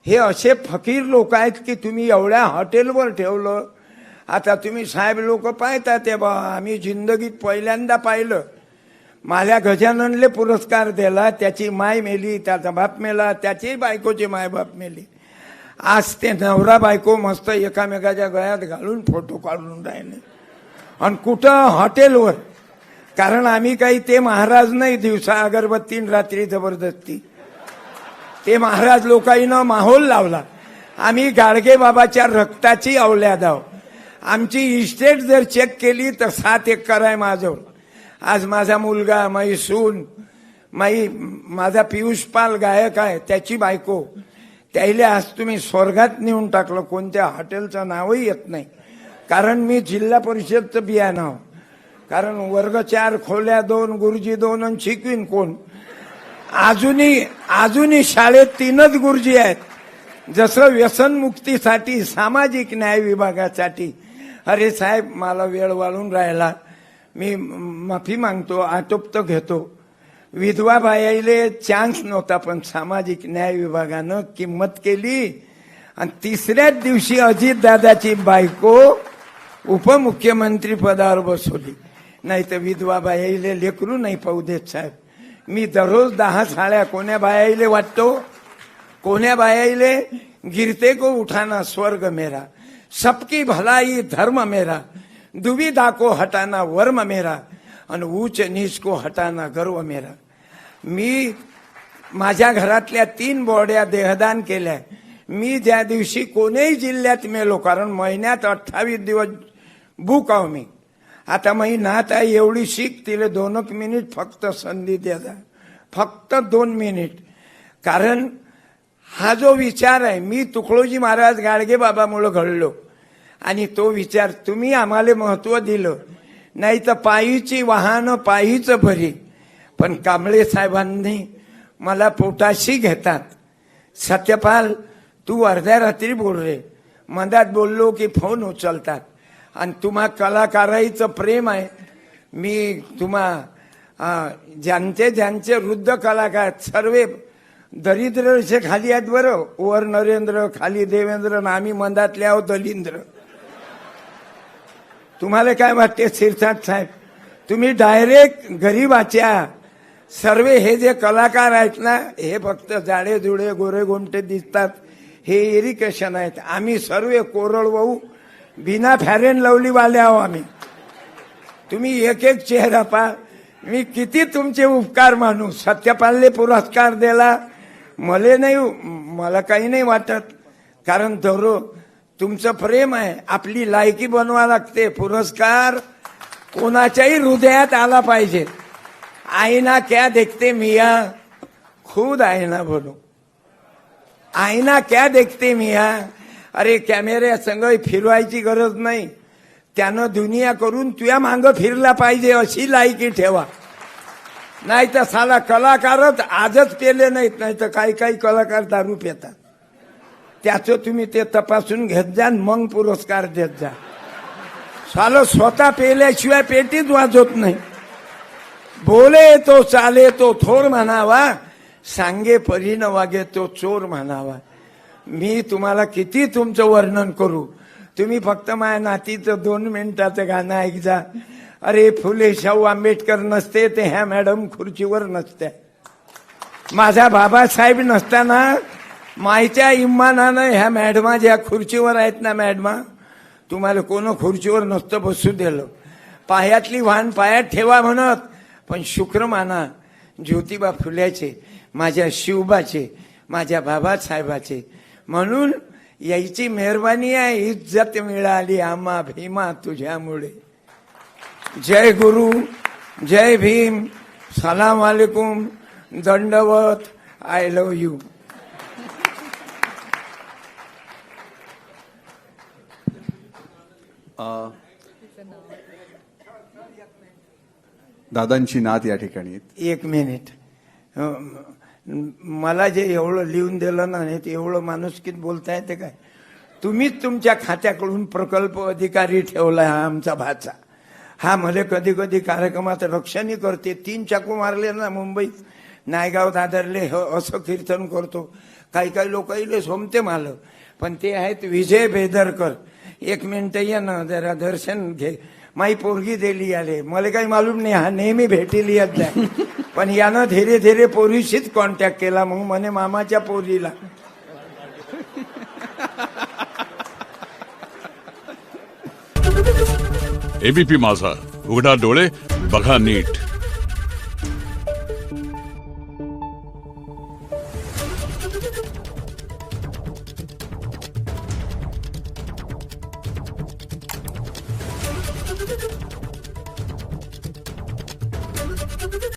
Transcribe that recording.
हे असे फकीर लोक आहेत की तुम्ही एवढ्या हॉटेलवर ठेवलं. आता तुम्ही साहेब लोक पाहता ते बा, आम्ही जिंदगीत पहिल्यांदा पाहिलं. माझ्या गजाननले पुरस्कार दिला, त्याची माय मेली, त्याचा बाप मेला, त्याची बायकोची माय बाप मेली. आज ते नवरा बायको मस्त एकामेकाच्या गळ्यात घालून फोटो काढून राहिले आणि कुठं हॉटेलवर. कारण आम्ही काही ते महाराज नाही दिवसा अगरबत्ती रात्री जबरदस्ती. ते महाराज लोकांना माहोल लावला. आम्ही गाडगे बाबाच्या रक्ताची औलाद आहोत. आमची इस्टेट जर चेक केली तर 7 एकर आहे माझं. आज माझा मुलगा, माझी सून, माझा पियुष पाल गायक आहे, त्याची बायको, त्याला आज तुम्ही स्वर्गात नेऊन टाकलं. कोणत्या हॉटेलचं नावही येत नाही. कारण मी जिल्हा परिषदचं बियाणं आहो. कारण वर्ग 4, खोल्या 2, गुरुजी 2 आणि शिकवीन कोण. अजूनही शाळेत 3च गुरुजी आहेत. जसं व्यसनमुक्तीसाठी, सामाजिक न्याय विभागासाठी. अरे साहेब, मला वेळ वाढून राहिला, मी माफी मागतो, आटोपत घेतो. विधवा बायाले चान्स नव्हता, पण सामाजिक न्याय विभागानं किंमत केली. आणि 3ऱ्याच दिवशी अजितदादाची बायको उपमुख्यमंत्री पदावर बसवली. नाही तर विधवा बायाले लेकरू नाही पाहू देत साहेब. मी दररोज 10 साड्या कोण्या बायाले वाटतो, कोण्या बायाले गिरते को उठाना स्वर्ग मेरा, सबकी भलाई धर्म मेरा, दुविधा को हटाना वर्म मेरा, आणि ऊंच नीच को हटाना गर्व मेरा. मी माझ्या घरातल्या 3 बॉड्या देहदान केल्या. मी ज्या दिवशी कोणीही जिल्ह्यात मेलो, कारण महिन्यात 28 दिवस बुक आहो मी. आता माझी नात आहे एवढी शिक, तिला 2 मिनिट फक्त संधी द्या, फक्त 2 मिनिट. कारण हा जो विचार आहे, मी तुकडोजी महाराज गाडगे बाबामुळे घडलो. आणि तो विचार तुम्ही आम्हाला महत्व दिलं. नाही तर पायीची वाहनं पायीच भरी. पण कांबळे साहेबांनी मला पोटाशी घेतात. सत्यपाल, तू अर्ध्या रात्री बोल रे, मधात बोललो की फोन उचलतात. आणि तुम्हा कलाकाराईचं प्रेम आहे. मी ज्यांचे वृद्ध कलाकार सर्वे दरिद्रचे खाली आहेत बरं. वर नरेंद्र, खाली देवेंद्र, आम्ही मंदातले आहोत दलिंद्र. तुम्हाला काय वाटते शिरसाट साहेब? तुम्ही डायरेक्ट गरीबाच्या सर्वे हे जे कलाकार आहेत ना, हे फक्त जाडे जुडे गोरे गोमटे दिसतात, हे इरिकेशन आहेत. आम्ही सर्वे कोरडवाहू बिना फॅरेन लवली वाले आहो आम्ही. तुम्ही एक एक चेहरा पहा. मी किती तुमचे उपकार मानू. सत्यपालले पुरस्कार दिला, मला काही नाही वाटत. कारण तुमचं प्रेम आहे. आपली लायकी बनवा लागते. पुरस्कार कोणाच्याही हृदयात आला पाहिजे. आईना क्या देखते मिया, खुद आईना बोलो. आईना क्या देखते मिया. अरे कॅमेऱ्या संग फिरवायची गरज नाही. त्यानं दुनिया करून तुझ्या मागं फिरला पाहिजे अशी लायकी ठेवा. नाही तर साला कलाकारच आजच केले नाहीत. नाही तर काही कलाकार दारू पितात. त्याचं तुम्ही ते तपासून घेत जा, मग पुरस्कार देत जा. साला स्वतः पेल्याशिवाय पेटीच वाजवत नाही. बोले तो चाले तो थोर म्हणावा, सांगे परी न वागे तो चोर म्हणावा. मी तुम्हाला किती तुमचं वर्णन करू. तुम्ही फक्त माझ्या नातीचं 2 मिनिटाचं गाणं ऐक जा. अरे फुले शाहू आंबेडकर नसते ते ह्या मॅडम खुर्चीवर नसत्या. माझा बाबासाहेब नसताना मायच्या इम्मानानं ह्या मॅडमा ज्या खुर्चीवर आहेत ना, मॅडमा तुम्हाला कोण खुर्चीवर नसतं बसू दिलं. पायातली वाहन पायात ठेवा म्हणत, पण शुक्र माना ज्योतिबा फुल्याचे, माझ्या शिवबाचे, माझ्या बाबासाहेबाचे. म्हणून याची मेहरबानी आहे. इज्जत मिळाली आम्हा भीमा तुझ्यामुळे. जय गुरु, जय भीम, सलाम वालेकुम, दंडवत, आय लव यू. दादांची नात या ठिकाणी. 1 मिनिट. मला जे एवढं लिहून दिलं ना, ते एवढं माणुसकीत बोलता येते काय? तुम्हीच तुमच्या खात्याकडून प्रकल्प अधिकारी ठेवला. हा आमचा भाचा. हा मला कधी कधी कार्यक्रमात रक्षणही करते. 3 चाकू मारले ना मुंबईत, नायगाव दादरले असं कीर्तन करतो. काही काही लोक इले सोमते माल, पण ते आहेत विजय बेदरकर. 1 मिनिट ये ना जरा दर्शन घे. माई पोरगी दिली आले, मला काही मालूम नाही, हा नेहमी भेटीली येत जाय. पण यानं धीरे धीरे पोरीशीच कॉन्टॅक्ट केला. मग म्हणे मामाच्या पोरीला. एबीपी माझा, उघडा डोळे बघा नीट.